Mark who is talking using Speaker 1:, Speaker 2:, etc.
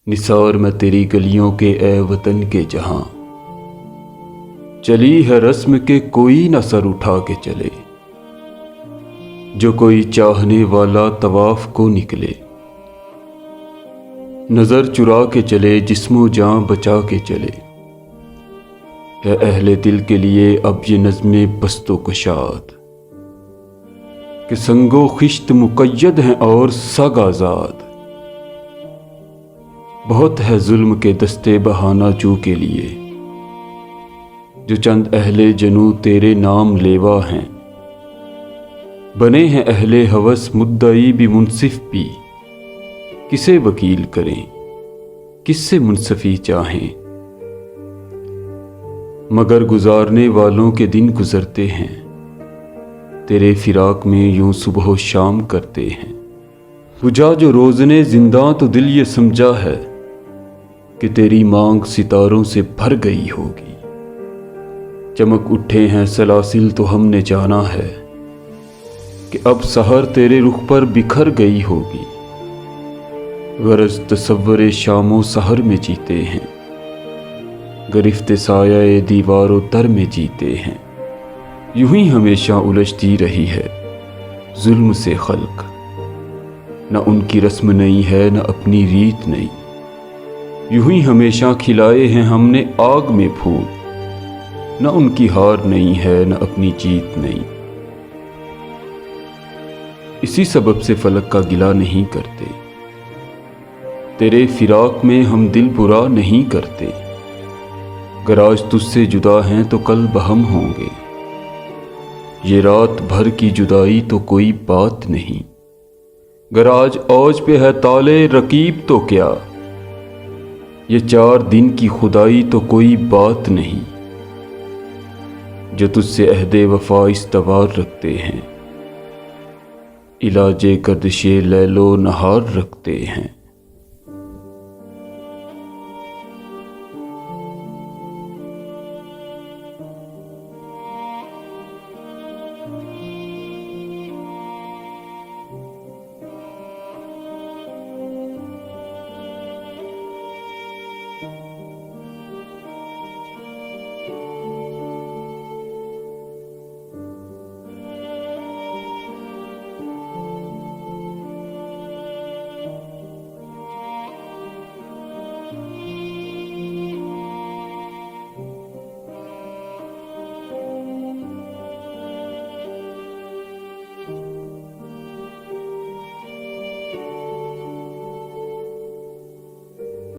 Speaker 1: نثار میں تیری گلیوں کے اے وطن کے جہاں، چلی ہے رسم کے کوئی نہ سر اٹھا کے چلے، جو کوئی چاہنے والا طواف کو نکلے، نظر چرا کے چلے جسم و جاں بچا کے چلے۔ ہے اہل دل کے لیے اب یہ نظم بست و کشاد، کہ سنگ و خشت مقید ہیں اور سگ آزاد۔ بہت ہے ظلم کے دستے بہانہ جو کے لیے، جو چند اہل جنو تیرے نام لیوا ہیں، بنے ہیں اہل ہوس مدعی بھی منصف بھی، کسے وکیل کریں کس سے منصفی چاہیں۔ مگر گزارنے والوں کے دن گزرتے ہیں، تیرے فراق میں یوں صبح و شام کرتے ہیں۔ بجھا جو روزنے زنداں تو دل یہ سمجھا ہے، کہ تیری مانگ ستاروں سے بھر گئی ہوگی۔ چمک اٹھے ہیں سلاسل تو ہم نے جانا ہے، کہ اب سحر تیرے رخ پر بکھر گئی ہوگی۔ غرض تصور شام و سحر میں جیتے ہیں، گرفت سایہ دیوار و در میں جیتے ہیں۔ یوں ہی ہمیشہ الجھتی رہی ہے ظلم سے خلق، نہ ان کی رسم نہیں ہے نہ اپنی ریت نہیں۔ یوں ہی ہمیشہ کھلائے ہیں ہم نے آگ میں پھول، نہ ان کی ہار نہیں ہے نہ اپنی جیت نہیں۔ اسی سبب سے فلک کا گلہ نہیں کرتے، تیرے فراق میں ہم دل برا نہیں کرتے۔ گر آج تجھ سے جدا ہیں تو کل بہم ہوں گے، یہ رات بھر کی جدائی تو کوئی بات نہیں۔ گر آج اوج پہ ہے طالع رقیب تو کیا، یہ 4 دن کی خدائی تو کوئی بات نہیں۔ جو تجھ سے عہد وفا استوار رکھتے ہیں، علاج گردش لیل و نہار رکھتے ہیں۔